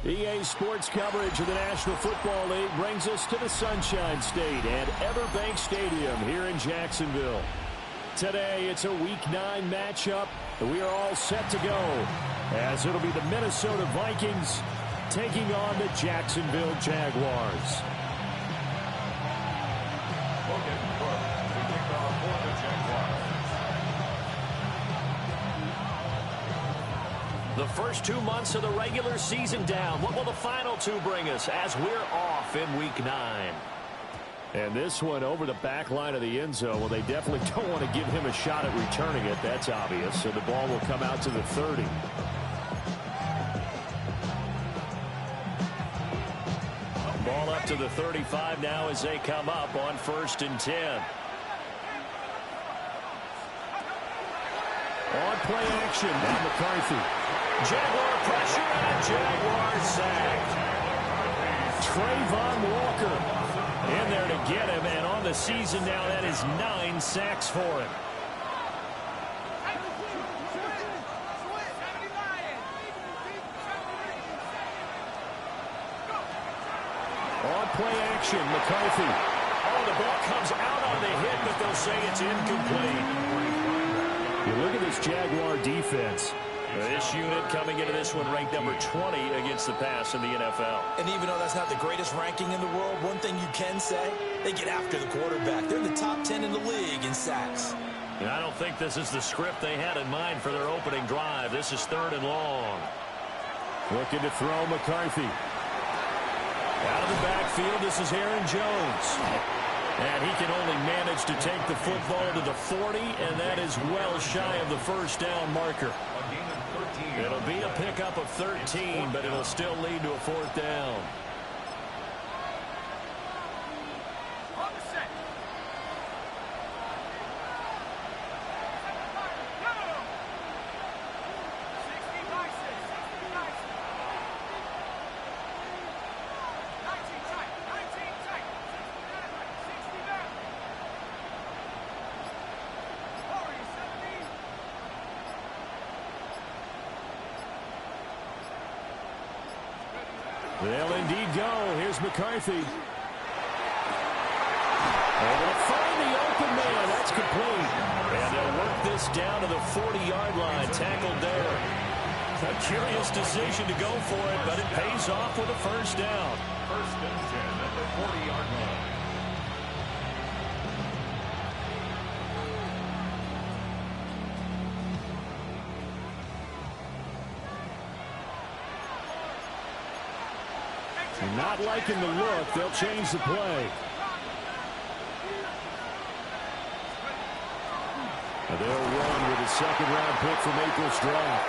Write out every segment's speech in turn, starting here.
EA Sports coverage of the National Football League brings us to the Sunshine State and Everbank Stadium here in Jacksonville. Today, it's a Week 9 matchup, and we are all set to go, as it'll be the Minnesota Vikings taking on the Jacksonville Jaguars. The first 2 months of the regular season down. What will the final two bring us as we're off in Week 9? And this one over the back line of the end zone. Well, they definitely don't want to give him a shot at returning it. That's obvious. So the ball will come out to the 30. Ball up to the 35 now as they come up on 1st and 10. On play action, now McCarthy. Jaguar pressure and Jaguar sacked. Trayvon Walker in there to get him, and on the season now that is 9 sacks for him. On play action, McCarthy. Oh, the ball comes out on the hit, but they'll say it's incomplete. You look at this Jaguar defense. This unit coming into this one ranked number 20 against the pass in the NFL. And even though that's not the greatest ranking in the world, one thing you can say, they get after the quarterback. They're in the top 10 in the league in sacks. And I don't think this is the script they had in mind for their opening drive. This is 3rd and long. Looking to throw McCarthy. Out of the backfield, this is Aaron Jones. And he can only manage to take the football to the 40, and that is well shy of the first down marker. It'll be a pickup of 13, but it'll still lead to a 4th down. They'll indeed go. Here's McCarthy. And they'll find the open man. That's complete. And they'll work this down to the 40-yard line. Tackled there. A curious decision to go for it, but it pays off with a first down. 1st and 10 at the 40-yard line. Not liking the look. They'll change the play. They'll run with a 2nd-round pick from April's draft.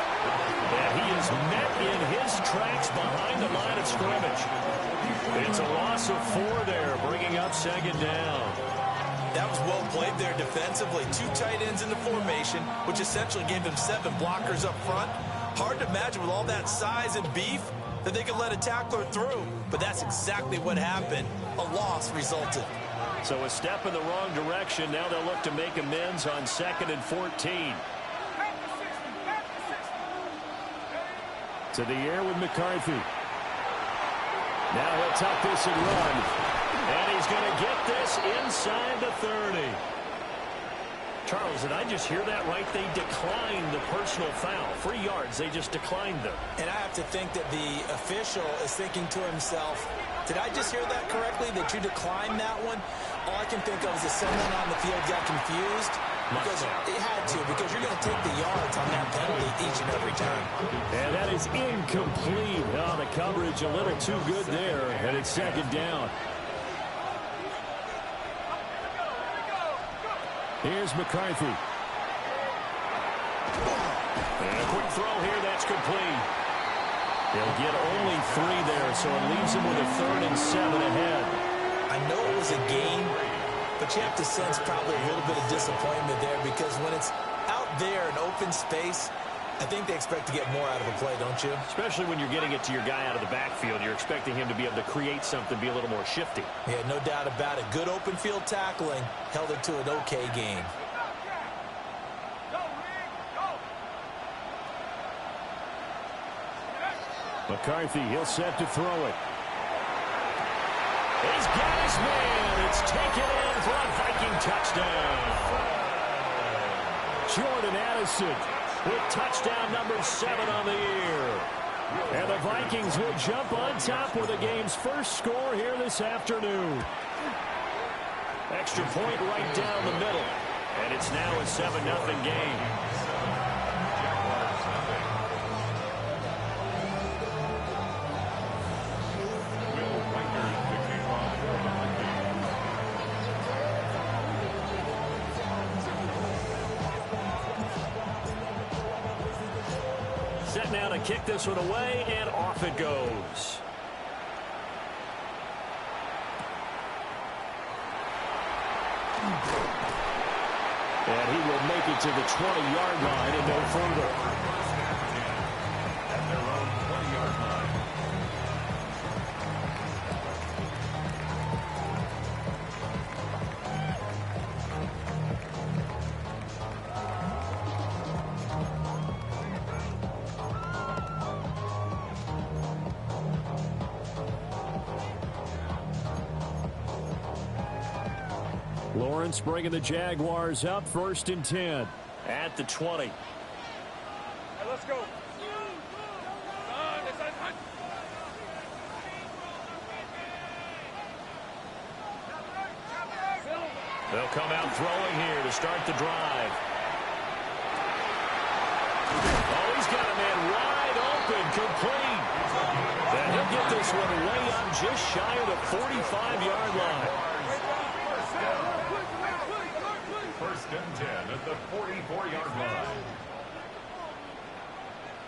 And he is met in his tracks behind the line of scrimmage. It's a loss of 4 there, bringing up 2nd down. That was well played there defensively. 2 tight ends in the formation, which essentially gave them 7 blockers up front. Hard to imagine with all that size and beef that they could let a tackler through. But that's exactly what happened. A loss resulted. So a step in the wrong direction. Now they'll look to make amends on 2nd and 14. To the air with McCarthy. Now he'll tuck this and run. And he's going to get this inside the 30. Charles, did I just hear that right? They declined the personal foul. 3 yards, they just declined them. And I have to think that the official is thinking to himself, did I just hear that correctly, that you declined that one? All I can think of is that someone on the field got confused. Because it had to, because you're going to take the yards on that penalty each and every time. And that is incomplete. Oh, the coverage a little too good there, and it's 2nd down. Here's McCarthy. And a quick throw here, that's complete. They'll get only 3 there, so it leaves them with a 3rd and 7 ahead. I know it was a game, but you have to sense probably a little bit of disappointment there, because when it's out there in open space, I think they expect to get more out of a play, don't you? Especially when you're getting it to your guy out of the backfield. You're expecting him to be able to create something, be a little more shifty. Yeah, no doubt about it. Good open field tackling held it to an okay game. McCarthy, he'll set to throw it. He's got his man. It's taken in for a Viking touchdown. Jordan Addison with touchdown number 7 on the year. And the Vikings will jump on top with the game's first score here this afternoon. Extra point right down the middle. And it's now a 7-0 game. Set now to kick this one away, and off it goes. And he will make it to the 20-yard line and no further. At their own 20-yard line. Lawrence bringing the Jaguars up, 1st and 10 at the 20. Hey, let's go. They'll come out throwing here to start the drive. Oh, he's got a man wide open, complete. And he'll get this one way up just shy of the 45-yard line. 1st and 10 at the 44-yard line.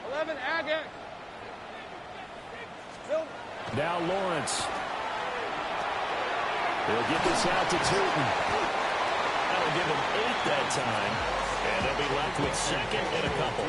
11, Agate. Now Lawrence. He'll get this out to Tootin. That'll give him 8 that time. And they'll be left with 2nd and a couple.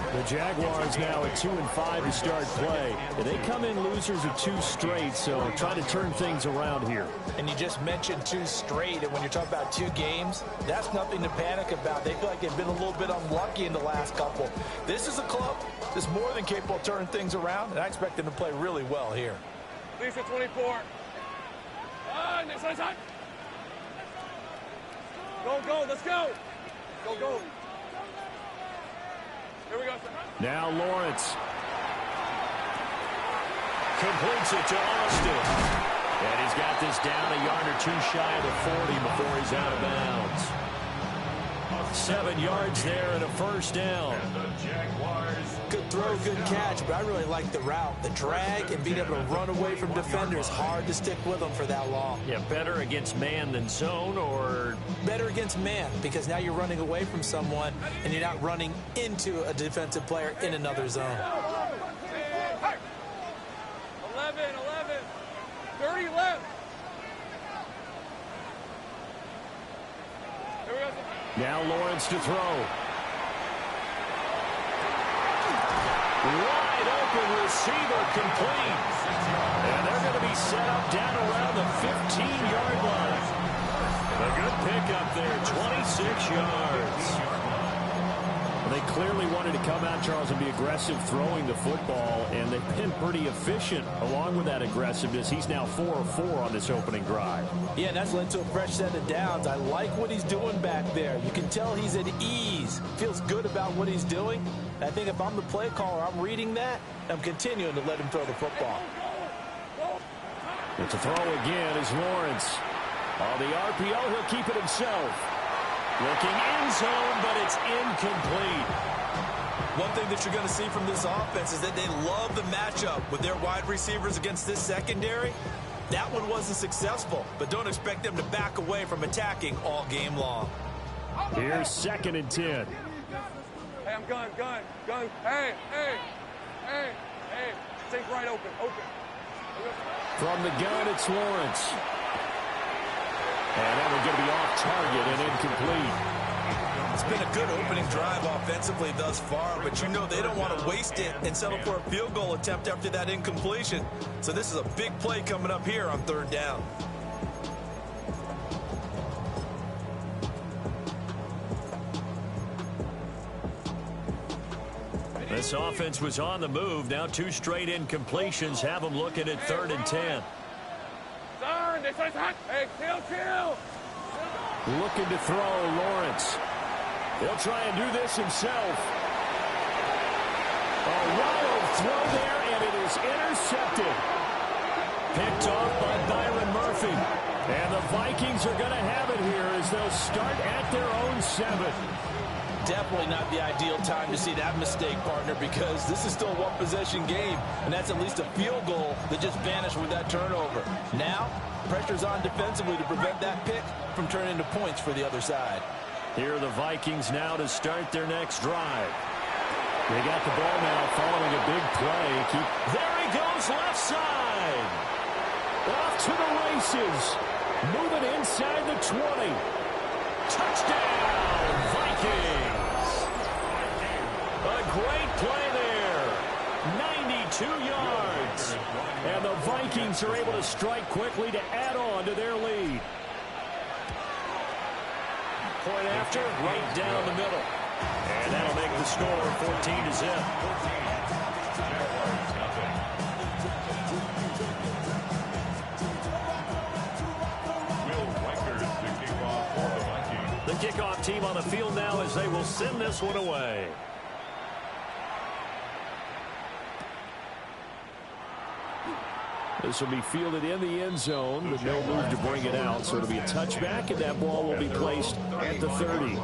The Jaguars now at 2-5 to start play. They come in losers of 2 straight, so trying to turn things around here. And you just mentioned 2 straight, and when you're talking about 2 games, that's nothing to panic about. They feel like they've been a little bit unlucky in the last couple. This is a club that's more than capable of turning things around, and I expect them to play really well here. Lisa 24. Next side. Go, let's go. Go. Here we go, sir. Now Lawrence. Completes it to Austin. And he's got this down a yard or 2 shy of the 40 before he's out of bounds. 7 yards there and a 1st down. And the Jaguars. Good throw, good catch, but I really like the route. The drag and being able to run away from defenders, hard to stick with them for that long. Yeah, better against man than zone, or better against man, because now you're running away from someone and you're not running into a defensive player in another zone. 11, 30 left. Here we go. now Lawrence to throw. Wide open receiver, complete. And they're going to be set up down around the 15-yard line. A good pickup there, 26 yards. They clearly wanted to come out, Charles, and be aggressive throwing the football, and they've been pretty efficient along with that aggressiveness. He's now 4 of 4 on this opening drive. Yeah, and that's led to a fresh set of downs. I like what he's doing back there. You can tell he's at ease, feels good about what he's doing. I think if I'm the play caller, I'm reading that, I'm continuing to let him throw the football. But to throw again is Lawrence. On the RPO, he'll keep it himself. Looking in zone, but it's incomplete. One thing that you're going to see from this offense is that they love the matchup with their wide receivers against this secondary. That one wasn't successful, but don't expect them to back away from attacking all game long. Here's 2nd and 10. Hey, I'm gun. Hey. Think right, open. From the gun, it's Lawrence. And that one's going to be off target and incomplete. It's been a good opening drive offensively thus far, but you know they don't want to waste it and settle for a field goal attempt after that incompletion. So this is a big play coming up here on 3rd down. This offense was on the move. Now 2 straight incompletions have them looking at 3rd and 10. Hey, chill. Looking to throw, Lawrence. He'll try and do this himself. A wild throw there, and it is intercepted. Picked off by Byron Murphy. And the Vikings are going to have it here as they'll start at their own 7. Definitely not the ideal time to see that mistake, partner, because this is still a one-possession game, and that's at least a field goal that just vanished with that turnover. Now, pressure's on defensively to prevent that pick from turning into points for the other side. Here are the Vikings now to start their next drive. They got the ball now following a big play. There he goes, left side. Off to the races. Moving inside the 20. Touchdown, Vikings. A great play there. 92 yards. And the Vikings are able to strike quickly to add on to their lead. Point after, right down the middle. And that'll make the score 14-0. The kickoff team on the field now as they will send this one away. This will be fielded in the end zone, but no move to bring it out. So it'll be a touchback, and that ball will be placed at the 30.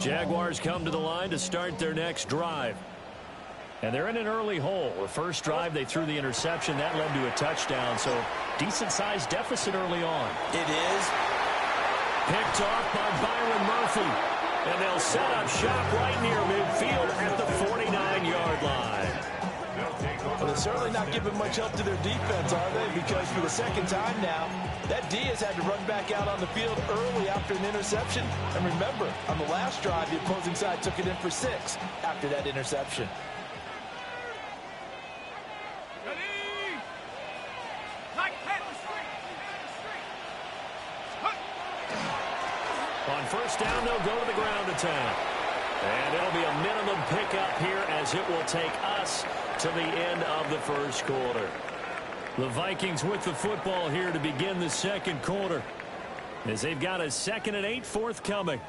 Jaguars come to the line to start their next drive. And they're in an early hole. The first drive, they threw the interception. That led to a touchdown, so decent-sized deficit early on. It is. Picked off by Byron Murphy. And they'll set up shop right near midfield at the 49-yard line. Well, they're certainly not giving much help to their defense, are they? Because for the second time now, that D has had to run back out on the field early after an interception. And remember, on the last drive, the opposing side took it in for 6 after that interception. On first down, they'll go to the ground attack. And it'll be a minimum pickup here as it will take us to the end of the first quarter. The Vikings with the football here to begin the second quarter, as they've got a 2nd and 8 forthcoming.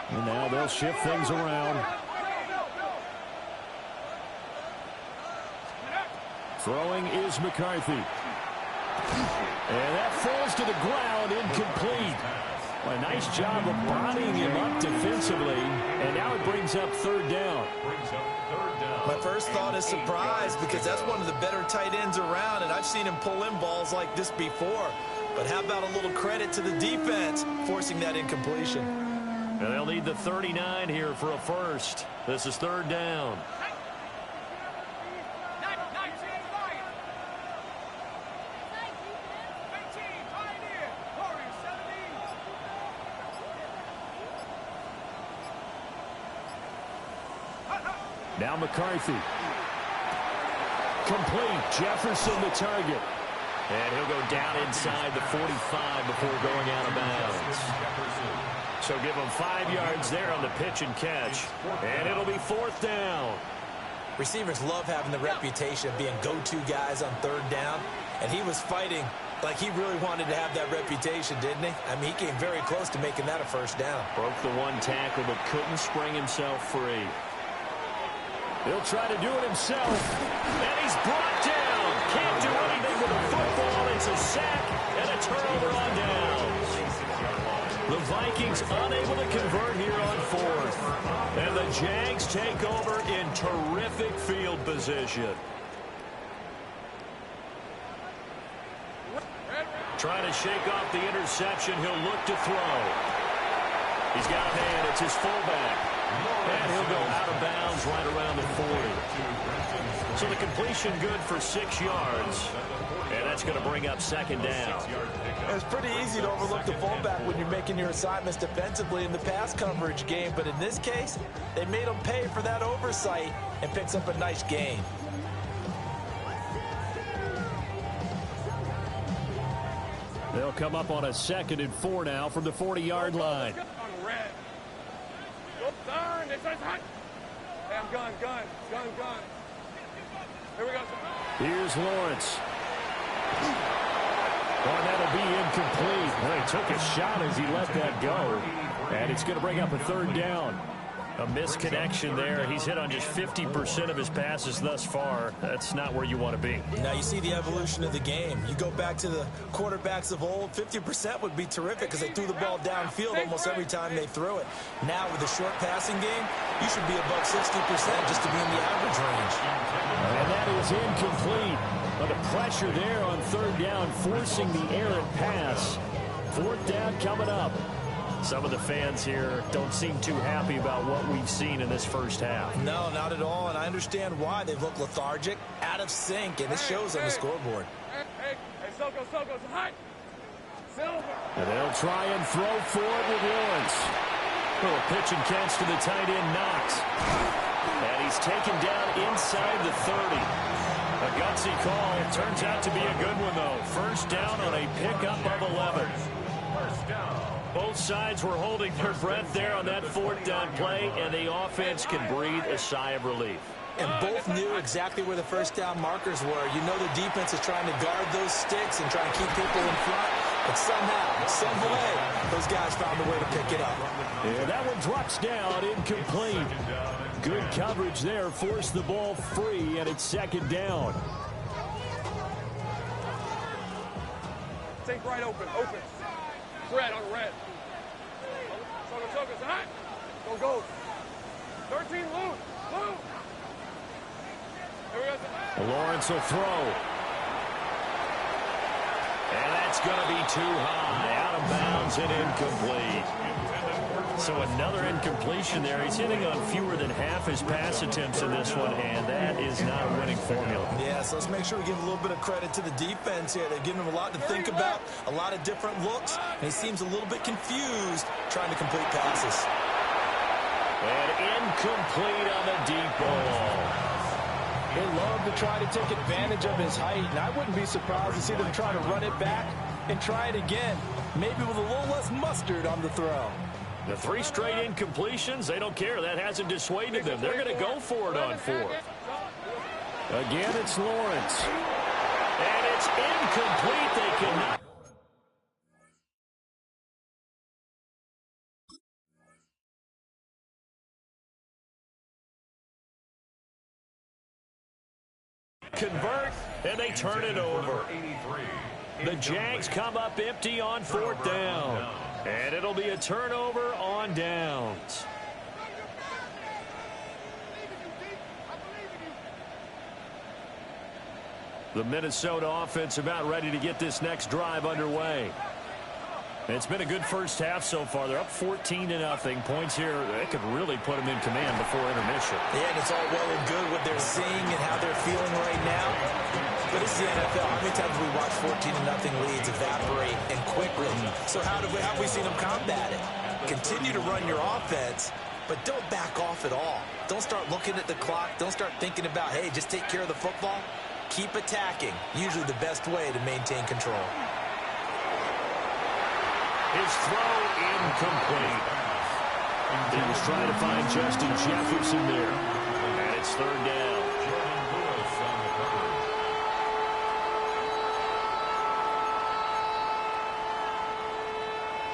And now they'll shift things around. Throwing is McCarthy. And that falls to the ground, incomplete. A nice job of bodying him up defensively. And now it brings up 3rd down. My first thought is surprise, because that's one of the better tight ends around, and I've seen him pull in balls like this before. But how about a little credit to the defense forcing that incompletion? And they'll need the 39 here for a first. This is 3rd down. Now McCarthy. Complete. Jefferson the target. And he'll go down inside the 45 before going out of bounds. So give him 5 yards there on the pitch and catch. And it'll be 4th down. Receivers love having the reputation of being go-to guys on 3rd down. And he was fighting like he really wanted to have that reputation, didn't he? I mean, he came very close to making that a first down. Broke the 1 tackle, but couldn't spring himself free. He'll try to do it himself. And he's brought down. Can't do anything with the football. It's a sack and a turnover on downs. The Vikings unable to convert here on 4th. And the Jags take over in terrific field position. Trying to shake off the interception. He'll look to throw. He's got a man. It's his fullback. And he'll go out of bounds right around the 40. So the completion good for 6 yards. And that's going to bring up second down. It's pretty easy to overlook the fullback when you're making your assignments defensively in the pass coverage game. But in this case, they made him pay for that oversight and picks up a nice gain. They'll come up on a 2nd and 4 now from the 40-yard line. Hey, I'm gun. Here we go. Here's Lawrence. Oh, that'll be incomplete. Well, he took a shot as he let that go. And it's going to bring up a 3rd down. A misconnection there. He's hit on just 50% of his passes thus far. That's not where you want to be. Now you see the evolution of the game. You go back to the quarterbacks of old, 50% would be terrific because they threw the ball downfield almost every time they threw it. Now with the short passing game, you should be above 60% just to be in the average range. And that is incomplete. But the pressure there on 3rd down, forcing the errant pass. 4th down coming up. Some of the fans here don't seem too happy about what we've seen in this first half. No, not at all, and I understand why. They look lethargic, out of sync, and it shows on the scoreboard. Hey, Soko, hot. Silver. And they'll try and throw for it with Lawrence. Little pitch and catch to the tight end, Knox. And he's taken down inside the 30. A gutsy call. Turns out to be a good one, though. First down on a pickup of 11. First down. Both sides were holding their breath there on that 4th down play, and the offense can breathe a sigh of relief. And both knew exactly where the first down markers were. You know the defense is trying to guard those sticks and try and keep people in front. But somehow, some way, those guys found a way to pick it up. Yeah, that one drops down, incomplete. Good coverage there, forced the ball free, and it's 2nd down. Take right open. Red on red. Soko, hot. Go. 13, Lou. Here we go. Lawrence will throw. And that's going to be too high. Out of bounds and incomplete. So another incompletion there. He's hitting on fewer than half his pass attempts in this one, and that is not a winning formula. Yeah, so let's make sure we give a little bit of credit to the defense here. They've given him a lot to think about, a lot of different looks, and he seems a little bit confused trying to complete passes. And incomplete on the deep ball. They love to try to take advantage of his height, and I wouldn't be surprised to see them try to run it back and try it again, maybe with a little less mustard on the throw. The 3 straight incompletions, they don't care. That hasn't dissuaded them. They're going to go for it on 4th. Again, it's Lawrence. And it's incomplete. They cannot. Convert, and they turn it over. The Jags come up empty on 4th down. And it'll be a turnover on downs. The Minnesota offense about ready to get this next drive underway. It's been a good first half so far. They're up 14-0. Points here, they could really put them in command before intermission. Yeah, and it's all well and good what they're seeing and how they're feeling right now. But it's the NFL. How many times have we watched 14-0 leads evaporate and quickly? So how have we seen them combat it? Continue to run your offense, but don't back off at all. Don't start looking at the clock. Don't start thinking about, hey, just take care of the football. Keep attacking. Usually the best way to maintain control. His throw incomplete. He was trying to find Justin Jefferson there. And it's 3rd down.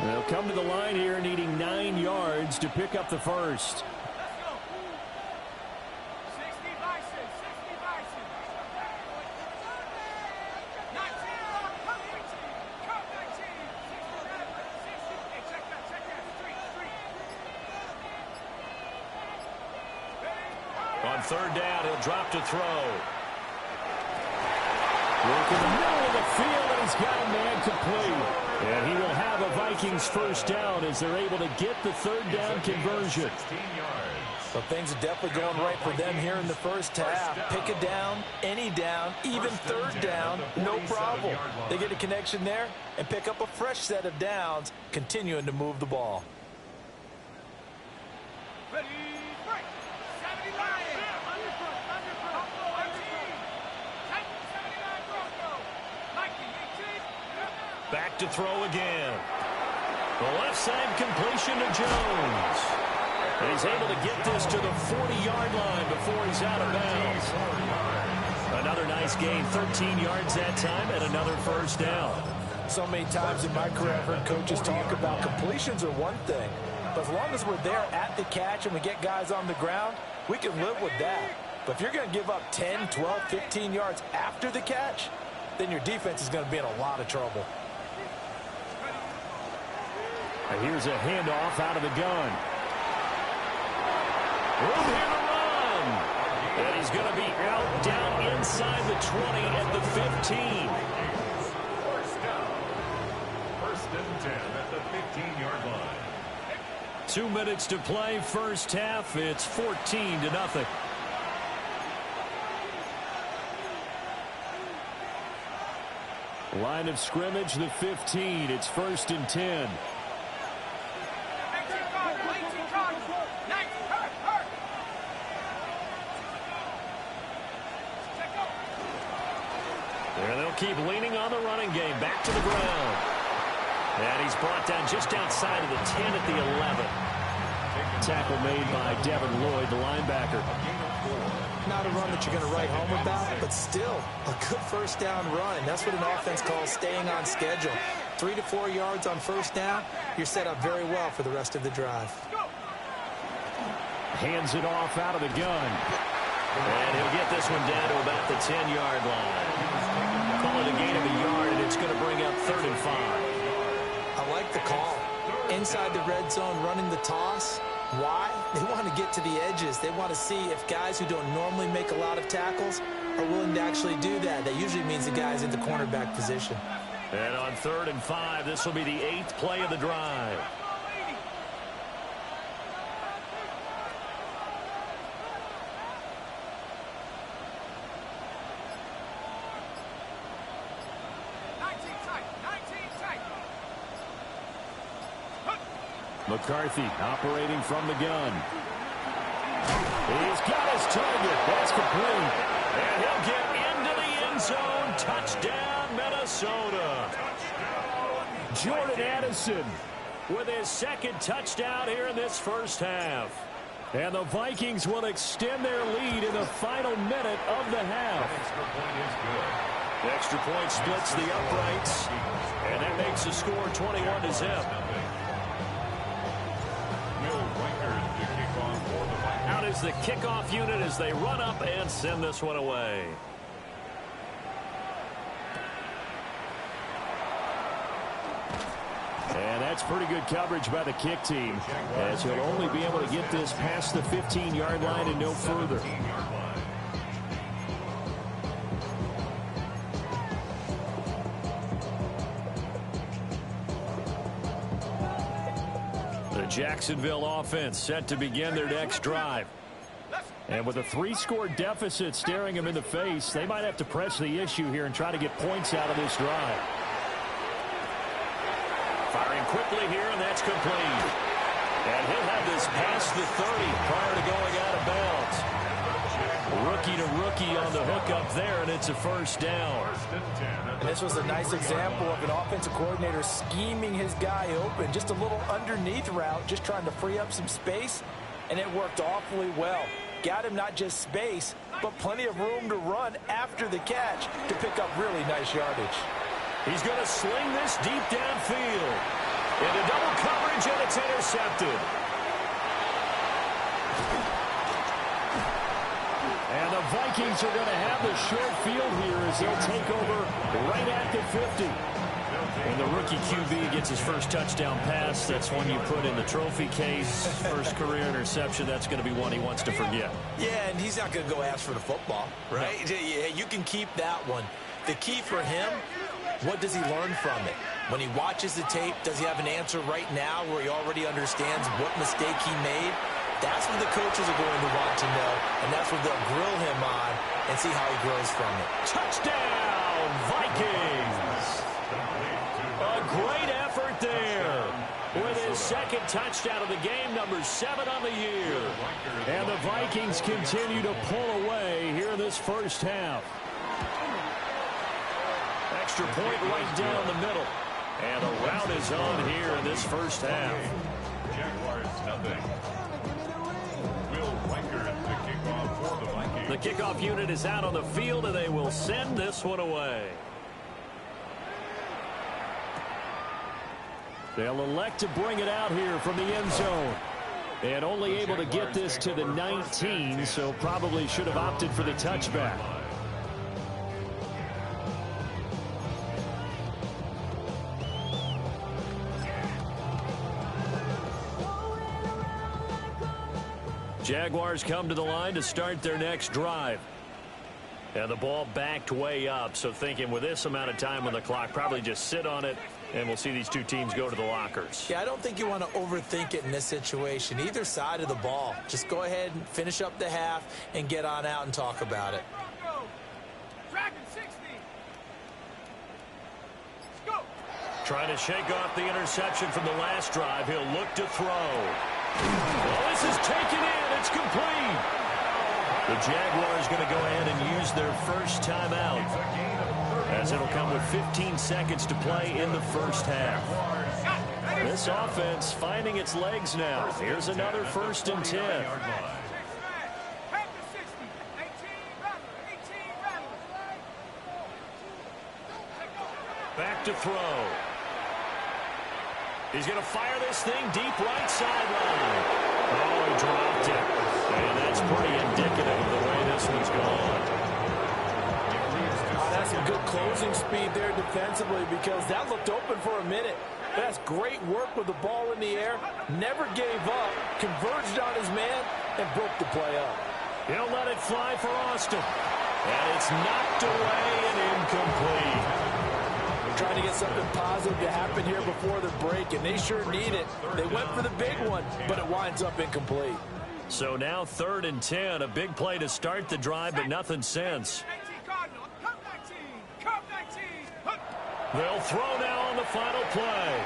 They'll come to the line here needing 9 yards to pick up the first. On 3rd down, he'll drop to throw. Look in the middle of the field, and he's got a man complete. And he will have a Vikings first down as they're able to get the 3rd down conversion. 16 yards. Well, things are definitely going right for them here in the first half. Pick a down, any down, even third down, no problem. They get a connection there and pick up a fresh set of downs, continuing to move the ball. Ready, break. 70 Lions. Combo 18. Titan 79 Bronco. Nike 18. Back to throw again. The left side completion to Jones. And he's able to get this to the 40-yard line before he's out of bounds. Another nice gain, 13 yards that time, and another first down. So many times in my career I've heard coaches talk about completions are one thing, but as long as we're there at the catch and we get guys on the ground, we can live with that. But if you're going to give up 10, 12, 15 yards after the catch, then your defense is going to be in a lot of trouble. And here's a handoff out of the gun. Room here to run. And he's going to be out down inside the 20 at the 15. First down. First and 10 at the 15-yard line. 2 minutes to play, first half. It's 14-0. Line of scrimmage, the 15. It's first and 10. And they'll keep leaning on the running game. Back to the ground. And he's brought down just outside of the 10 at the 11. Tackle made by Devin Lloyd, the linebacker. Not a run that you're going to write home about, but still a good first down run. That's what an offense calls staying on schedule. 3 to 4 yards on first down, you're set up very well for the rest of the drive. Hands it off out of the gun. And he'll get this one down to about the 10-yard line. Call it a gain of a yard, and it's going to bring up 3rd and 5. I like the call. Inside the red zone, running the toss. Why? They want to get to the edges. They want to see if guys who don't normally make a lot of tackles are willing to actually do that. That usually means the guys in the cornerback position. And on 3rd and 5, this will be the 8th play of the drive. McCarthy operating from the gun. He's got his target. That's complete. And he'll get into the end zone. Touchdown, Minnesota. Jordan Addison with his 2nd touchdown here in this first half. And the Vikings will extend their lead in the final minute of the half. The extra point splits the uprights. And that makes the score 21-0. Out is the kickoff unit as they run up and send this one away. And that's pretty good coverage by the kick team, as he'll only be able to get this past the 15-yard line and no further. Jacksonville offense set to begin their next drive. And with a 3-score deficit staring them in the face, they might have to press the issue here and try to get points out of this drive. Firing quickly here, and that's complete. And he'll have this past the 30 prior to going out of bounds. Rookie to rookie on the hook up there, and it's a first down. And this was a nice example of an offensive coordinator scheming his guy open. Just a little underneath route, just trying to free up some space, and it worked awfully well. Got him not just space, but plenty of room to run after the catch to pick up really nice yardage. He's going to sling this deep downfield. Into double coverage, and it's intercepted. And the Vikings are going to have the short field here as they'll take over right at the 50. When the rookie QB gets his first touchdown pass, that's one you put in the trophy case. First career interception, that's going to be one he wants to forget. Yeah, and he's not going to go ask for the football, right? No. Yeah, you can keep that one. The key for him, what does he learn from it? When he watches the tape, does he have an answer right now where he already understands what mistake he made? That's what the coaches are going to want to know, and that's what they'll grill him on and see how he grows from it. Touchdown, Vikings! A great effort there. With his second touchdown of the game, number 7 on the year. And the Vikings continue to pull away here in this first half. Extra point right down the middle. And the rout is on here in this first half. Jaguars nothing. Will Riker the kickoff for the Vikings. The kickoff unit is out on the field, and they will send this one away. They'll elect to bring it out here from the end zone. And only able to get this to the 19, so probably should have opted for the touchback. Jaguars come to the line to start their next drive. And the ball backed way up, so thinking with this amount of time on the clock, probably just sit on it, and we'll see these two teams go to the lockers. Yeah, I don't think you want to overthink it in this situation. Either side of the ball. Just go ahead and finish up the half and get on out and talk about it. Dragon 60. Let's go. Trying to shake off the interception from the last drive. He'll look to throw. Well, this is taken in. It's complete. The Jaguars going to go ahead and use their first timeout, as it'll come with 15 seconds to play in the first half. This offense finding its legs now. Here's another 1st and 10. Back to throw. He's going to fire this thing deep right sideline. Oh, he dropped it. And that's pretty indicative of the way this one's gone. That's some good closing speed there defensively, because that looked open for a minute. That's great work with the ball in the air. Never gave up. Converged on his man and broke the play up. He'll let it fly for Austin. And it's knocked away and incomplete. Trying to get something positive to happen here before the break, and they sure need it. They went for the big one, but it winds up incomplete. So now 3rd and 10, a big play to start the drive, but nothing since. They'll throw now on the final play.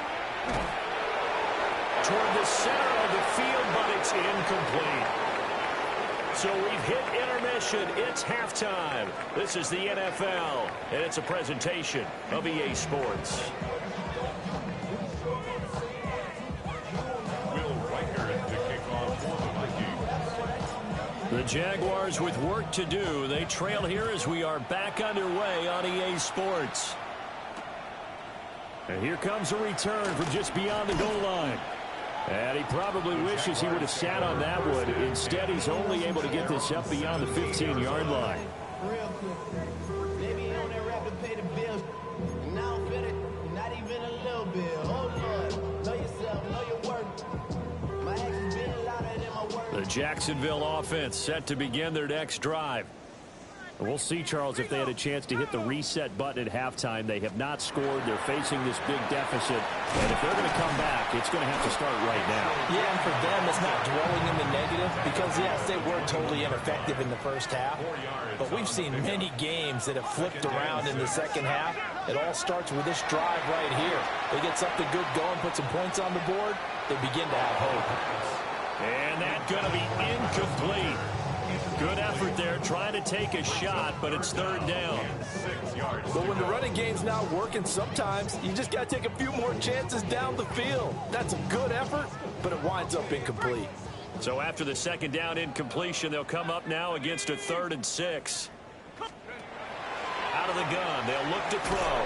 Toward the center of the field, but it's incomplete. So we've hit intermission. It's halftime. This is the NFL, and it's a presentation of EA Sports. Will Riker the kickoff for the Vikings. The Jaguars with work to do. They trail here as we are back underway on EA Sports. And here comes a return from just beyond the goal line. And he probably wishes he would have sat on that one. Instead, he's only able to get this up beyond the 15-yard line. Real quick. They be on that rap to pay the bills. Now I'm fit it, not even a little bit. Oh, Lord, know yourself, know your worth. My actions been louder than my words. The Jacksonville offense set to begin their next drive. We'll see, Charles, if they had a chance to hit the reset button at halftime. They have not scored. They're facing this big deficit. And if they're going to come back, it's going to have to start right now. Yeah, and for them, it's not dwelling in the negative because, yes, they were totally ineffective in the first half. But we've seen many games that have flipped around in the second half. It all starts with this drive right here. They get something good going, put some points on the board, they begin to have hope. And that's going to be incomplete. Good effort there, trying to take a shot, but it's 3rd down. But when the running game's not working, sometimes you just got to take a few more chances down the field. That's a good effort, but it winds up incomplete. So after the 2nd down incompletion, they'll come up now against a 3rd and 6. Out of the gun, they'll look to throw.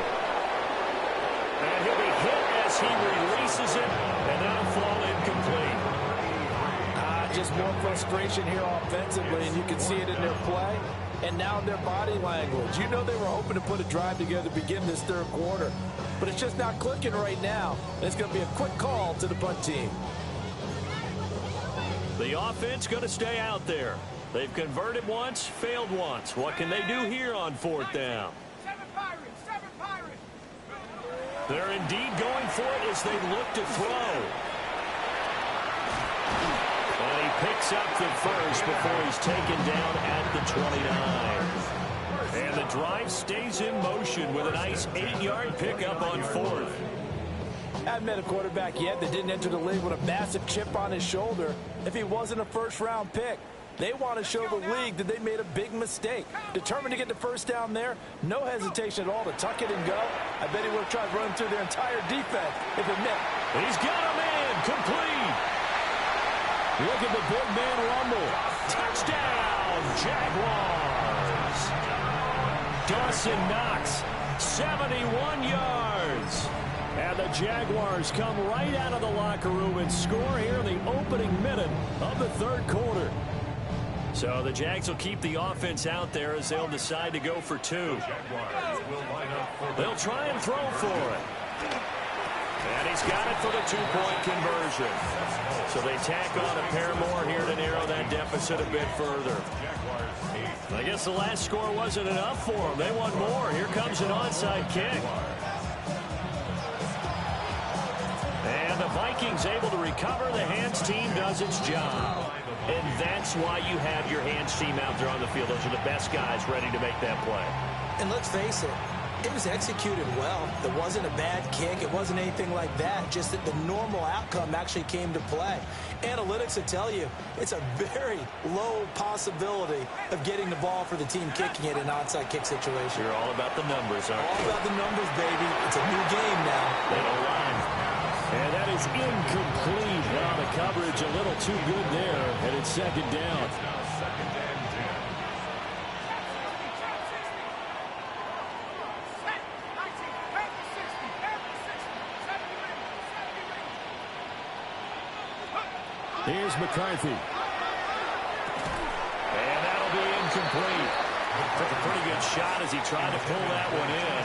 And he'll be hit as he releases it, and that'll fall incomplete. Just more frustration here offensively, and you can see it in their play and now in their body language. You know they were hoping to put a drive together to begin this 3rd quarter, but it's just not clicking right now. It's going to be a quick call to the punt team. The offense going to stay out there. They've converted once, failed once. What can they do here on 4th down? 7 Pirates. They're indeed going for it as they look to throw. And he picks up the first before he's taken down at the 29. And the drive stays in motion with a nice 8-yard pickup on fourth. I haven't met a quarterback yet that didn't enter the league with a massive chip on his shoulder if he wasn't a first-round pick. They want to show the league that they made a big mistake. Determined to get the first down there, no hesitation at all to tuck it and go. I bet he would have tried running through their entire defense if it meant. He's got a man complete. Look at the big man rumble. Touchdown, Jaguars. Dawson Knox, 71 yards. And the Jaguars come right out of the locker room and score here in the opening minute of the third quarter. So the Jags will keep the offense out there as they'll decide to go for two. They'll try and throw for it. And he's got it for the two-point conversion. So they tack on a pair more here to narrow that deficit a bit further. I guess the last score wasn't enough for them. They want more. Here comes an onside kick. And the Vikings able to recover. The hands team does its job. And that's why you have your hands team out there on the field. Those are the best guys ready to make that play. And let's face it, it was executed well. It wasn't a bad kick. It wasn't anything like that. Just that the normal outcome actually came to play. Analytics will tell you it's a very low possibility of getting the ball for the team kicking it in an onside kick situation. You're all about the numbers, aren't you? All about the numbers, baby. It's a new game now. They don't lie. And that is incomplete. Now the coverage a little too good there, and it's second down. Here's McCarthy. And that'll be incomplete. Took a pretty good shot as he tried to pull that one in.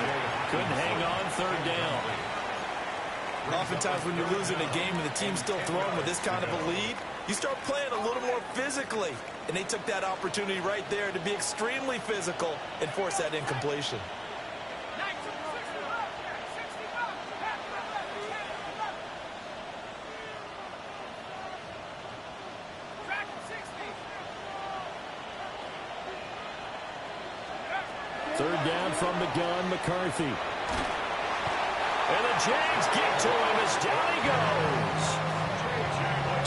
Couldn't hang on, third down. Oftentimes when you're losing a game and the team's still throwing with this kind of a lead, you start playing a little more physically. And they took that opportunity right there to be extremely physical and force that incompletion. Third down from the gun, McCarthy. And the Jags get to him as down he goes.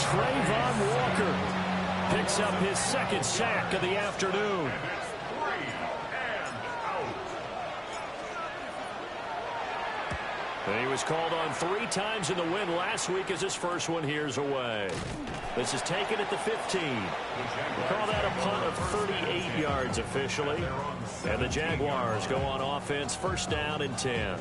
Trayvon Walker picks up his second sack of the afternoon. And he was called on 3 times in the win last week as his first one here's away. This is taken at the 15. We'll call that a punt of 38 yards officially. And the Jaguars go on offense, first down and 10.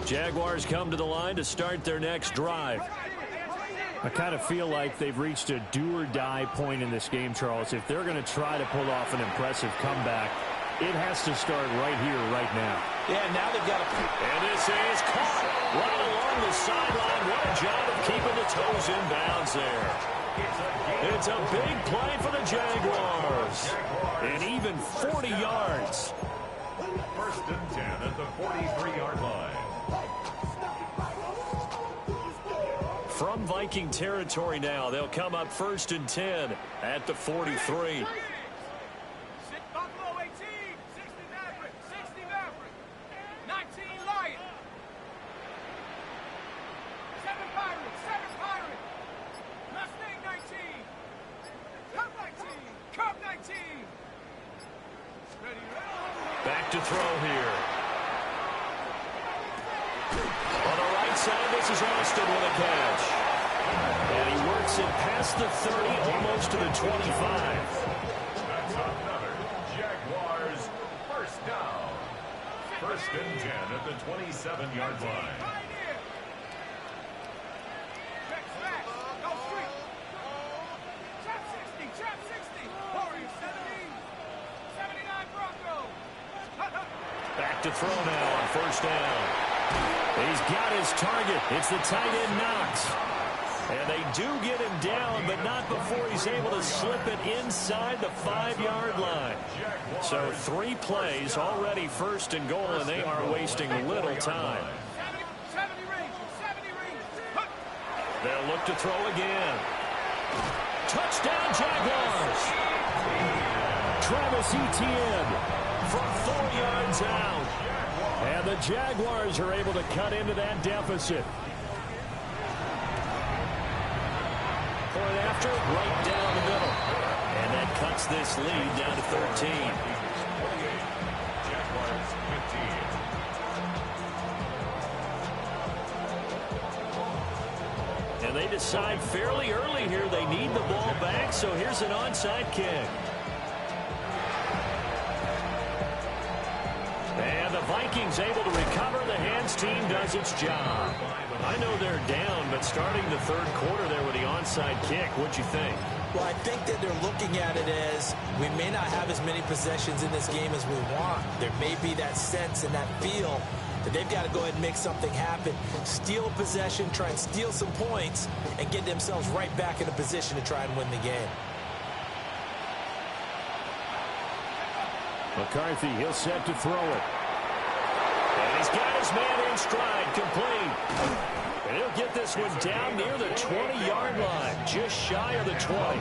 Jaguars come to the line to start their next drive. I kind of feel like they've reached a do-or-die point in this game, Charles. If they're going to try to pull off an impressive comeback, it has to start right here, right now. Yeah, now they've got to... And this is caught right along the sideline. What a job of keeping the toes in bounds there. It's a big play for the Jaguars. And even 40 yards. First and 10 at the 43-yard line. From Viking territory now, they'll come up first and 10 at the 43. Buffalo 18, 60 Maverick, 60 Maverick, 19 Lion. 7 Pirates, 7 Pirates. Mustang 19. Cub 19, Cub 19. Ready, ready. Back to throw here. On the right side, this is Austin with a catch. And he works it past the 30, almost to the 25. That's another Jaguars first down. First and 10 at the 27-yard line. Check back, go street. Trap 60, trap 60. Warriors 70, 79 Broncos. Back to throw now on first down. He's got his target. It's the tight end Knox. And they do get him down, but not before he's able to slip it inside the 5-yard line. So 3 plays, already first and goal, and they are wasting little time. 70 range. They'll look to throw again. Touchdown, Jaguars! Travis Etienne from 4 yards out. And the Jaguars are able to cut into that deficit. Point after, right down the middle. And that cuts this lead down to 13. Jaguars 15. And they decide fairly early here they need the ball back, so here's an onside kick. And the Vikings able to recover. The hands team does its job. I know they're down, but starting the 3rd quarter there with the onside kick, what'd you think? Well, I think that they're looking at it as we may not have as many possessions in this game as we want. There may be that sense and that feel that they've got to go ahead and make something happen, steal a possession, try and steal some points, and get themselves right back in a position to try and win the game. McCarthy, he'll set to throw it. And he's got his man in stride, complete. And he'll get this one down near the 20-yard line, just shy of the 20.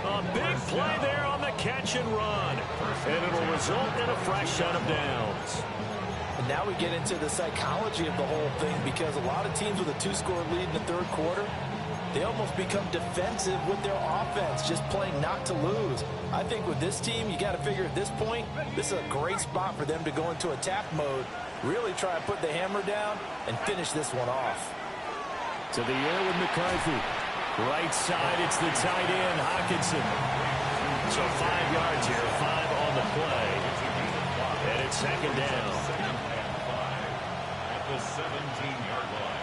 A big play there on the catch and run. And it'll result in a fresh set of downs. And now we get into the psychology of the whole thing, because a lot of teams with a 2-score lead in the 3rd quarter, they almost become defensive with their offense, just playing not to lose. I think with this team, you got to figure at this point, this is a great spot for them to go into attack mode, really try and put the hammer down and finish this one off. To the air with McCarthy. Right side, it's the tight end, Hockenson. So 5 yards here, 5 on the play. And it's 2nd down. At the 17-yard line.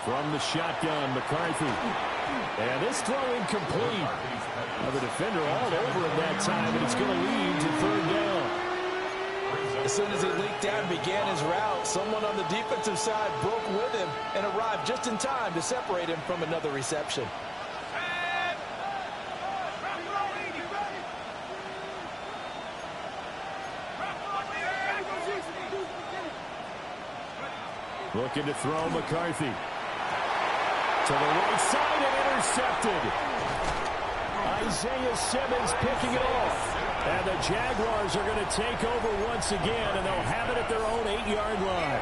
From the shotgun, McCarthy. And this throw incomplete. The defender all over him that time, and it's going to lead to 3rd down. As soon as he leaked out and began his route, someone on the defensive side broke with him and arrived just in time to separate him from another reception. Looking to throw McCarthy. To the right side and intercepted. Isaiah Simmons picking it off. And the Jaguars are going to take over once again, and they'll have it at their own 8-yard line.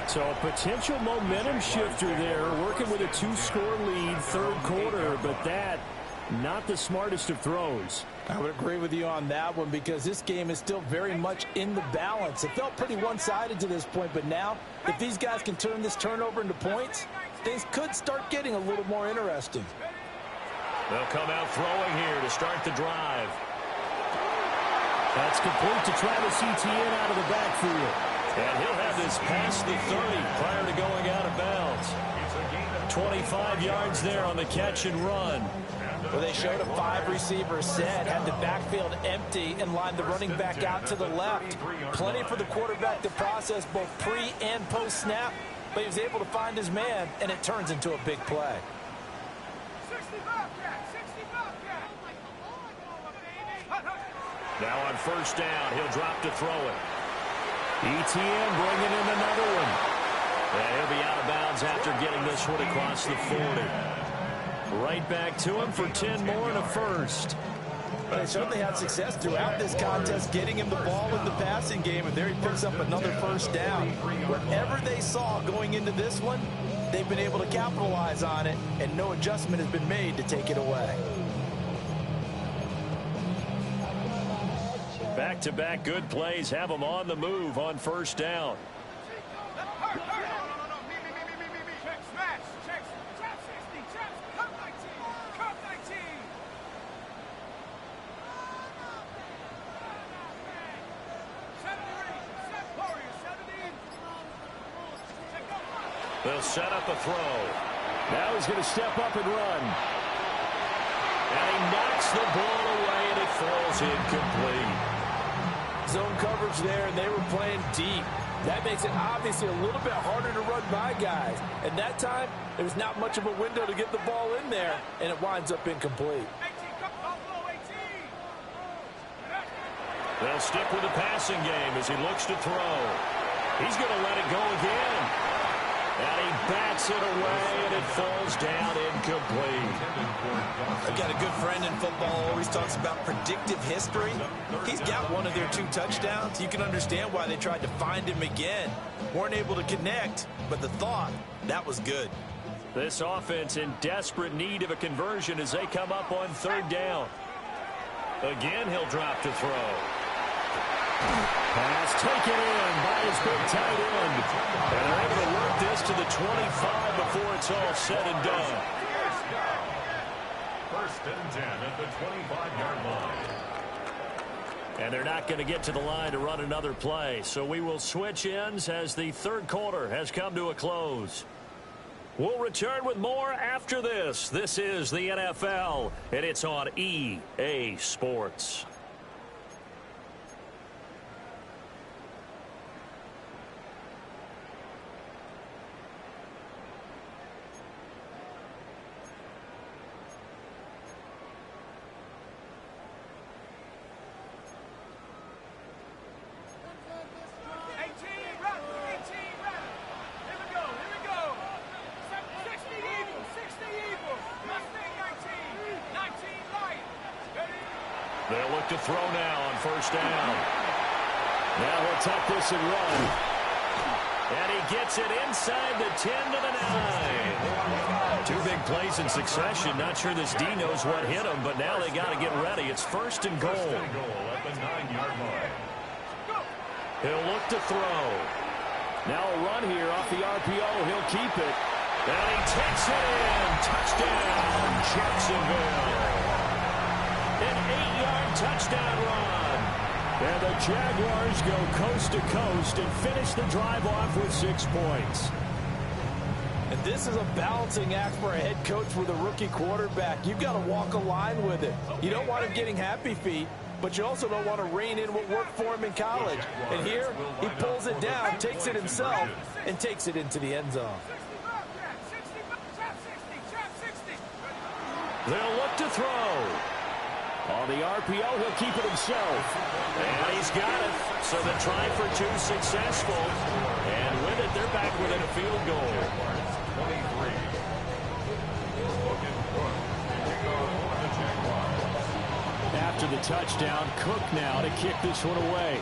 So a potential momentum shifter there, working with a 2-score lead, 3rd quarter, but that, not the smartest of throws. I would agree with you on that one, because this game is still very much in the balance. It felt pretty one-sided to this point, but now, if these guys can turn this turnover into points, things could start getting a little more interesting. They'll come out throwing here to start the drive. That's complete to Travis Etienne out of the backfield. And he'll have this past the 30 prior to going out of bounds. 25 yards there on the catch and run. Well, they showed a 5-receiver set, had the backfield empty, and lined the running back out to the left. Plenty for the quarterback to process both pre- and post-snap, but he was able to find his man, and it turns into a big play. 65 Now on 1st down, he'll drop to throw it. Etienne bringing in another one. And he'll be out of bounds after getting this one across the 40. Right back to him for 10 more and a first. They certainly had success throughout this contest, getting him the ball in the passing game, and there he picks up another 1st down. Whatever they saw going into this one, they've been able to capitalize on it, and no adjustment has been made to take it away. Back-to-back good plays have them on the move on 1st down. Check, smash, check, trap 60, trap, cut 19, cut 19. They'll set up a throw. Now he's going to step up and run. And he knocks the ball away, and it falls incomplete. Zone coverage there, and they were playing deep. That makes it obviously a little bit harder to run by guys. And that time, there was not much of a window to get the ball in there, and it winds up incomplete. They'll stick with the passing game as he looks to throw. He's going to let it go again. And he bats it away, and it falls down incomplete. I've got a good friend in football, always talks about predictive history. He's got one of their 2 touchdowns. You can understand why they tried to find him again. Weren't able to connect, but the thought, that was good. This offense in desperate need of a conversion as they come up on 3rd down. Again, he'll drop to throw. Pass taken in by his big tight end. And they're able to work this to the 25 before it's all said and done. 1st and 10 at the 25-yard line. And they're not going to get to the line to run another play. So we will switch ends as the 3rd quarter has come to a close. We'll return with more after this. This is the NFL, and it's on EA Sports. They'll look to throw now on 1st down. Now he'll tuck this and run. And he gets it inside the 10 to the 9. 2 big plays in succession. Not sure this D knows what hit him, but now they got to get ready. It's 1st and goal. At the 9-yard line. He'll look to throw. Now a run here off the RPO. He'll keep it. And he takes it in. Touchdown, Jacksonville. An 8-yard touchdown run. And the Jaguars go coast to coast and finish the drive off with 6 points. And this is a balancing act for a head coach with a rookie quarterback. You've got to walk a line with it. You don't want him getting happy feet, but you also don't want to rein in what worked for him in college. And here, he pulls it down, takes it himself, and takes it into the end zone. They'll look to throw. On the RPO, he'll keep it himself. And he's got it. So the try for 2 successful. And with it, they're back within a field goal. 23. After the touchdown, Cook now to kick this one away.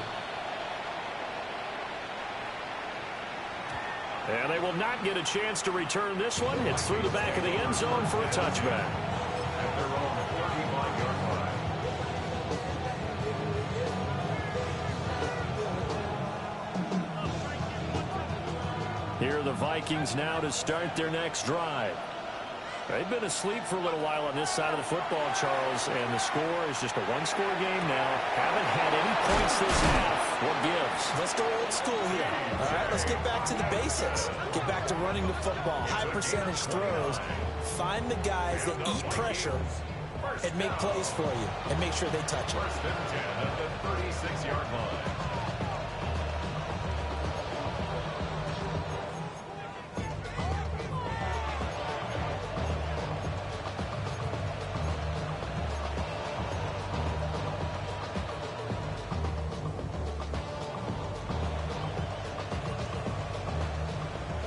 And they will not get a chance to return this one. It's through the back of the end zone for a touchback. At their own 45-yard line. Here are the Vikings now to start their next drive. They've been asleep for a little while on this side of the football, Charles, and the score is just a 1-score game now. Haven't had any points this half. What gives? Let's go old school here. All right, let's get back to the basics. Get back to running the football. High percentage throws. Find the guys that eat pressure and make plays for you and make sure they touch it. 1st and 10 at the 36-yard line.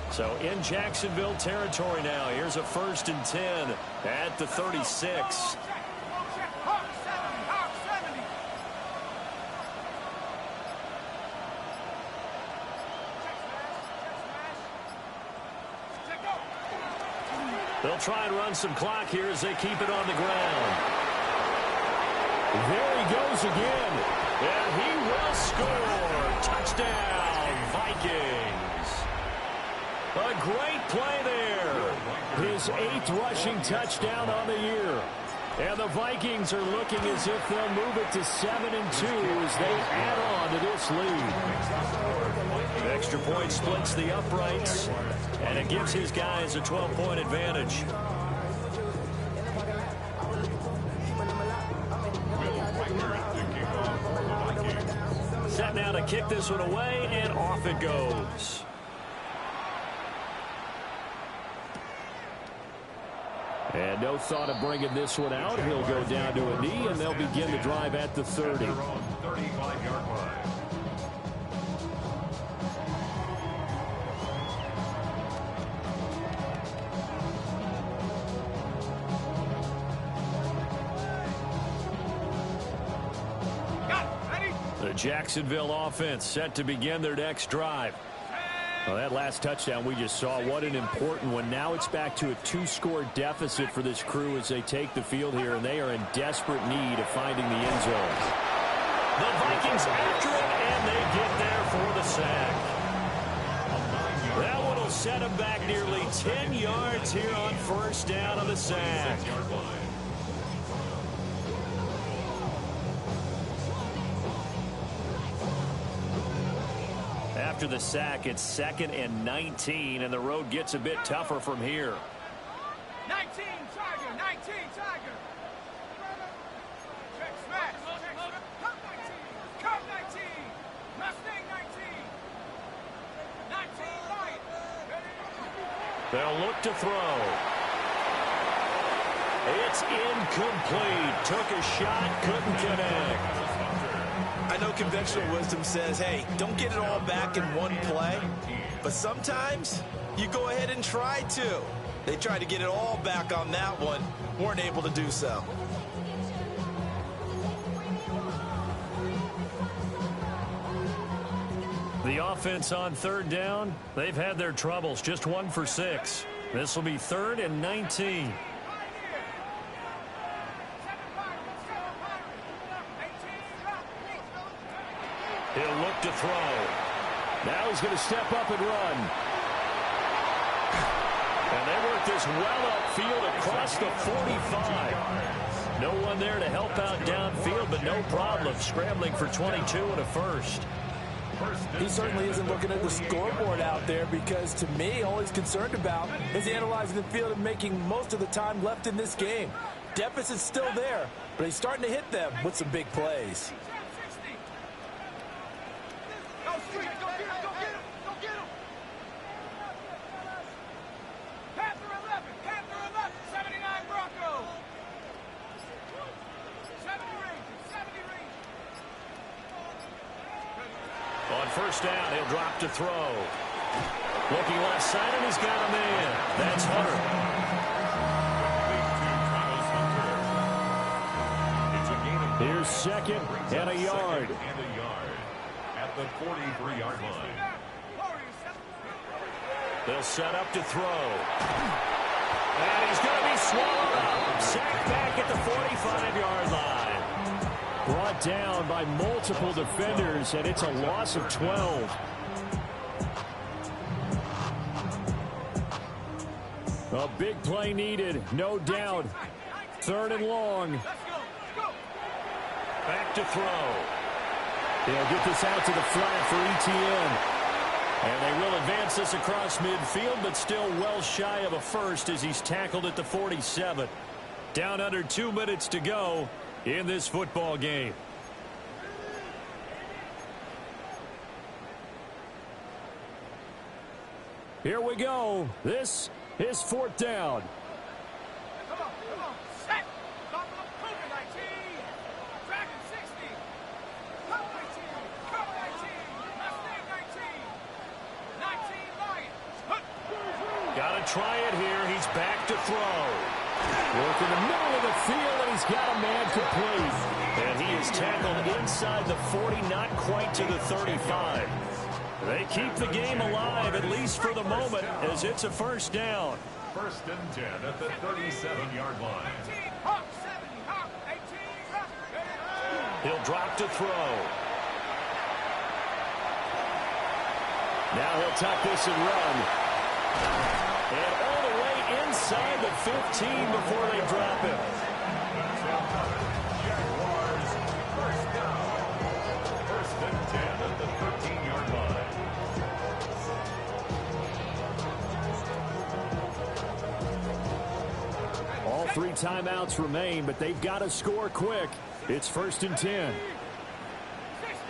So in Jacksonville territory now. Here's a 1st and 10 at the 36. They'll try and run some clock here as they keep it on the ground. There he goes again. And he will score. Touchdown, Vikings. A great play there. His 8th rushing touchdown on the year. And the Vikings are looking as if they'll move it to 7-2 as they add on to this lead. Extra point splits the uprights, and it gives his guys a 12-point advantage. now to kick this one away, and off it goes. And no thought of bringing this one out. He'll go down to a knee, and they'll begin the drive at the 30. 35-yard line. The Jacksonville offense set to begin their next drive. Well, that last touchdown we just saw, what an important one. Now it's back to a 2-score deficit for this crew as they take the field here, and they are in desperate need of finding the end zone. The Vikings after it, and they get there for the sack. That one will set them back nearly 10 yards here on first down on the sack. After the sack, it's 2nd and 19, and the road gets a bit tougher from here. 19 Tiger, 19 Tiger. Check smash. Cut 19. Cut 19. Mustang 19. 19 Lion. They'll look to throw. It's incomplete. Took a shot, couldn't connect. I know conventional wisdom says, hey, don't get it all back in one play. But sometimes you go ahead and try to. They tried to get it all back on that one. Weren't able to do so. The offense on third down, they've had their troubles. Just 1 for 6. This will be 3rd and 19. He'll look to throw. Now he's going to step up and run. And they work this well upfield across the 45. No one there to help out downfield, but no problem scrambling for 22 and a first. He certainly isn't looking at the scoreboard out there because, to me, all he's concerned about is analyzing the field and making most of the time left in this game. Deficit's still there, but he's starting to hit them with some big plays. Go get him, go get him, go get him. Panther 11, Panther 11, 79 Bronco. 70 range. On first down, he'll drop to throw. Looking left side, and he's got a man. That's Hunter. Here's 2nd and a yard. At the 43-yard line. They'll set up to throw. And he's going to be swallowed up. Sacked back at the 45-yard line. Brought down by multiple defenders, and it's a loss of 12. A big play needed, no doubt. 3rd and long. Back to throw. They'll get this out to the flat for ETN. And they will advance this across midfield, but still well shy of a first as he's tackled at the 47. Down under 2 minutes to go in this football game. Here we go. This is 4th down. Come on. Set. Buffalo Cougar 19. Dragon 60. Cup 19. Cup 19. Mustang 19. 19 Lion. Got to try it here. He's back to throw. Work in the middle of the field, and he's got a man complete. And he is tackled inside the 40, not quite to the 35. They keep the game alive, at least for the moment, as it's a first down. 1st and 10 at the 37-yard line. 18 Hawk 70. Hawk 18. He'll drop to throw. Now he'll tuck this and run. And all the way inside the 15 before they drop him. Jaguars, 1st down. 1st and 10 at the 13-yard line. All 3 timeouts remain, but they've got to score quick. It's 1st and 10. 60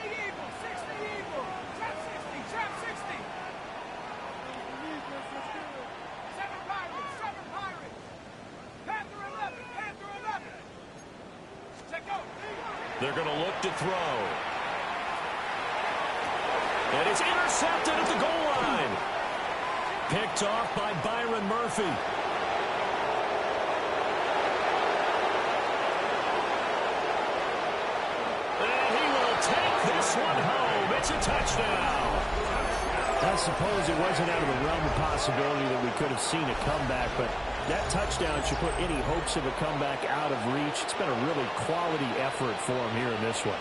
Eagles. 60 Eagles. They're going to look to throw. And it's intercepted at the goal line. Picked off by Byron Murphy. And he will take this one home. It's a touchdown. I suppose it wasn't out of the realm of possibility that we could have seen a comeback, but that touchdown should put any hopes of a comeback out of reach. It's been a really quality effort for him here in this one.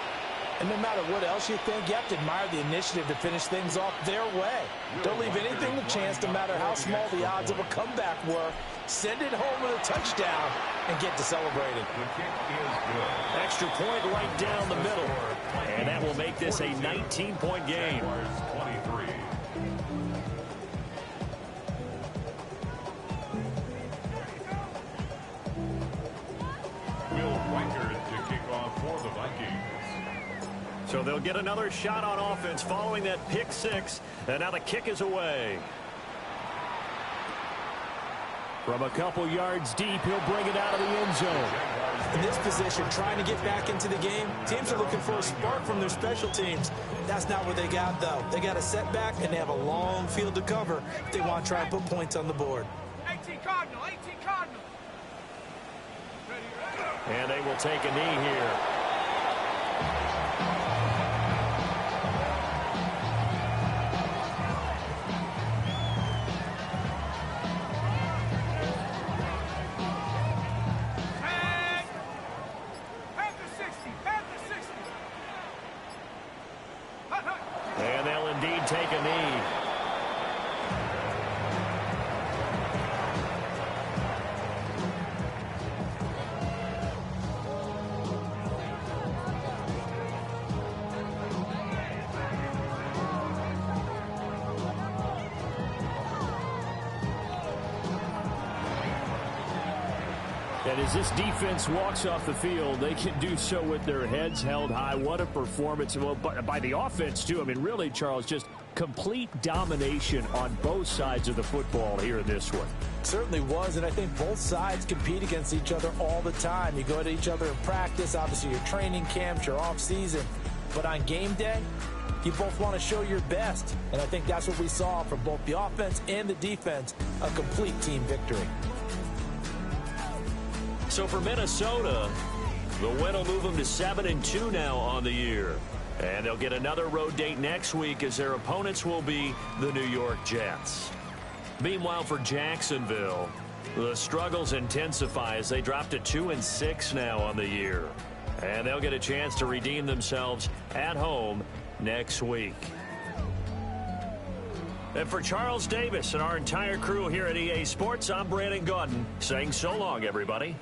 And no matter what else you think, you have to admire the initiative to finish things off their way. Don't leave anything to chance, no matter how small the odds of a comeback were. Send it home with a touchdown and get to celebrating. The kick is good. Extra point right down the middle. And that will make this a 19-point game. 23. Will Weichert to kick off for the Vikings. So they'll get another shot on offense following that pick six. And now the kick is away. From a couple yards deep, he'll bring it out of the end zone. In this position, trying to get back into the game, teams are looking for a spark from their special teams. That's not what they got, though. They got a setback, and they have a long field to cover if they want to try and put points on the board. 18 Cardinal, 18 Cardinal. And they will take a knee here. And they'll indeed take a knee. And as this defense walks off the field, they can do so with their heads held high. What a performance. Well, by the offense, too. I mean, really, Charles, just complete domination on both sides of the football here in this one. Certainly was, and I think both sides compete against each other all the time. You go to each other in practice, obviously your training camps, your off season. But on game day, you both want to show your best. And I think that's what we saw from both the offense and the defense, a complete team victory. So for Minnesota, the win will move them to 7-2 now on the year. And they'll get another road date next week as their opponents will be the New York Jets. Meanwhile, for Jacksonville, the struggles intensify as they drop to 2-6 now on the year. And they'll get a chance to redeem themselves at home next week. And for Charles Davis and our entire crew here at EA Sports, I'm Brandon Gaudin saying so long, everybody.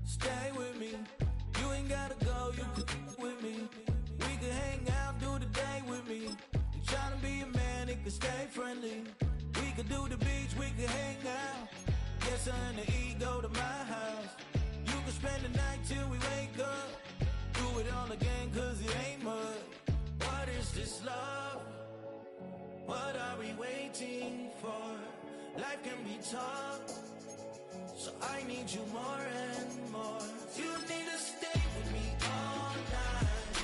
stay with me. You ain't gotta go, you can with me. We can hang out, do the day with me. You tryna be a man, it can stay friendly. We could do the beach, we could hang out. Get something to eat, go to my house. You can spend the night till we wake up. Do it all again, cause it ain't mud. What is this love? What are we waiting for? Life can be tough, so I need you more and more. You need to stay with me all night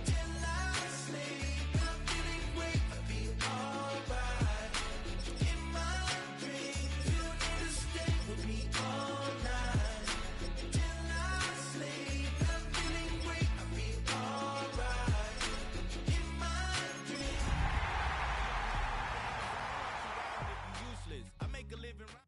till I sleep. I'm feeling great, I'll be alright. In my dreams, you need to stay with me all night till I sleep. I'm feeling great, I'll be alright. In my dreams, useless. I make a living right.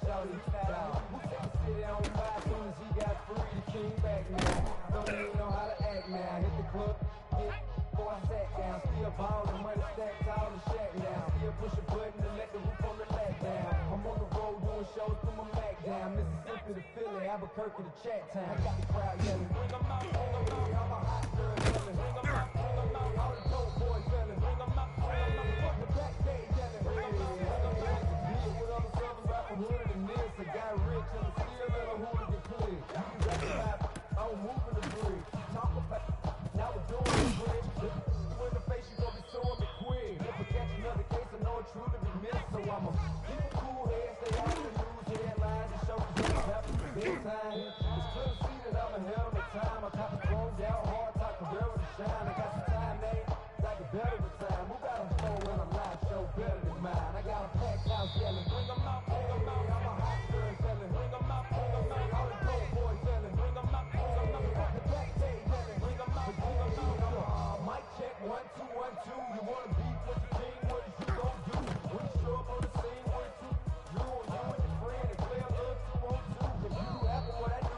Shout back now. Hit the club, before I sat down. Still ballin', money stacked all the shack now. Still push a button to let the roof on the lat down. I'm on the road doing shows, put my Mac down. Mississippi to Philly, Albuquerque to Chat Town. I got the crowd yelling, bring 'em out, I'm a hot girl yelling, bring 'em out, all the dope boys yelling, bring 'em out, fuck the back day yelling, bring 'em out, deal with other southern rappers, hood and this. I got rich and still let a hooligan clear. You can rap about, I'm moving the bridge. Talk about, now we're doing the bridge. You in the face, you gon' be suing me quick. If I catch another case, I know it's true to be missed. So I'ma keep a cool head, stay out of the news headlines and show you what's happening for big time. It's clear to see that I'm ahead of my time. I cop the thrones out hard, talk the real to shine. I got some time, man, like a better with time. Who got a phone when a live show better than mine? I got a packed house yelling, bring 'em out, I'm a hot girl yelling, bring 'em out, all the dope boys yelling, bring 'em out, fuck the back day yelling, bring 'em out, mic check, 1, 2, 1, 2. You wanna beef with the king, what is you gon' do? When you show up on the scene, what is you and your friend and play a little 2 on 2. If you do after what I do,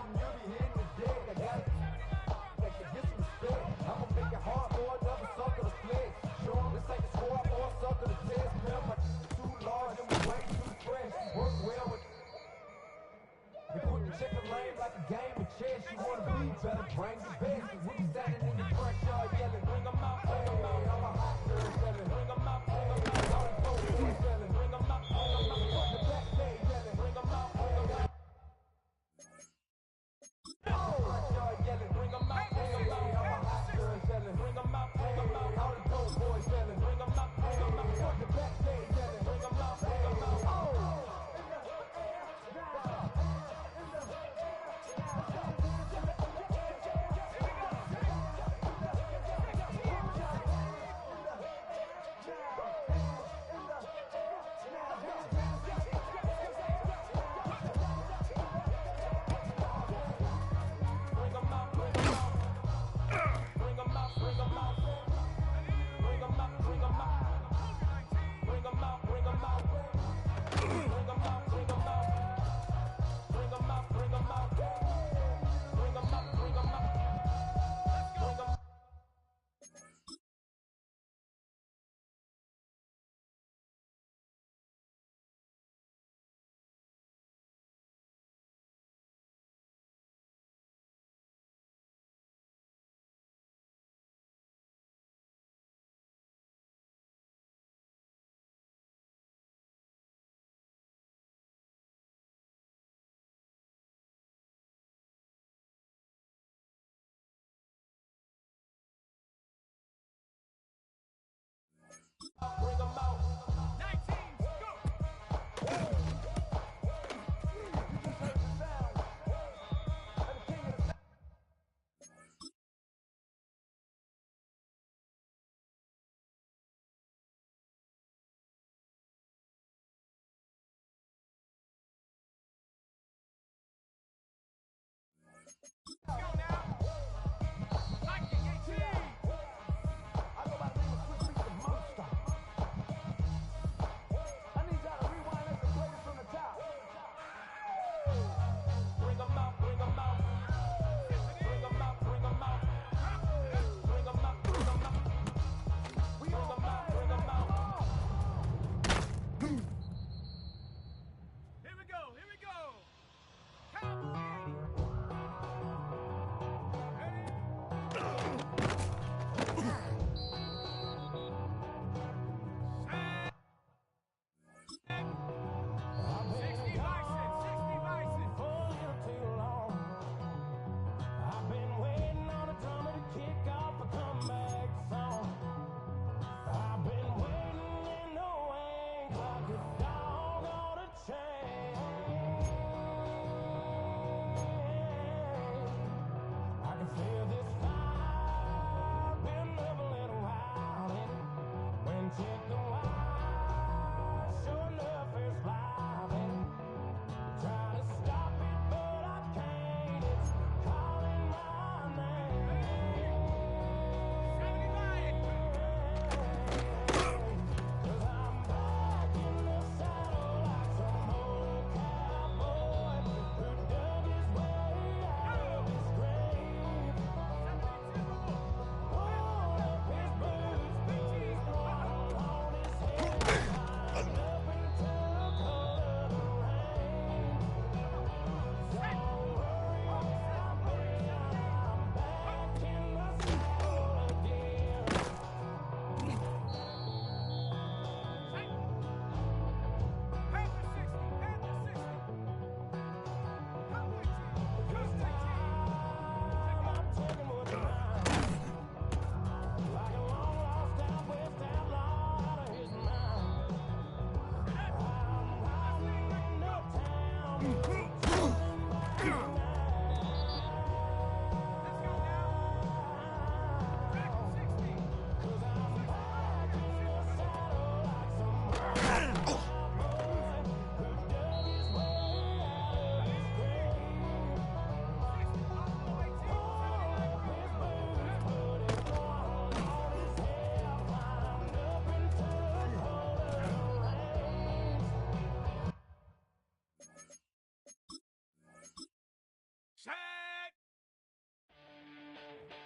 Woo!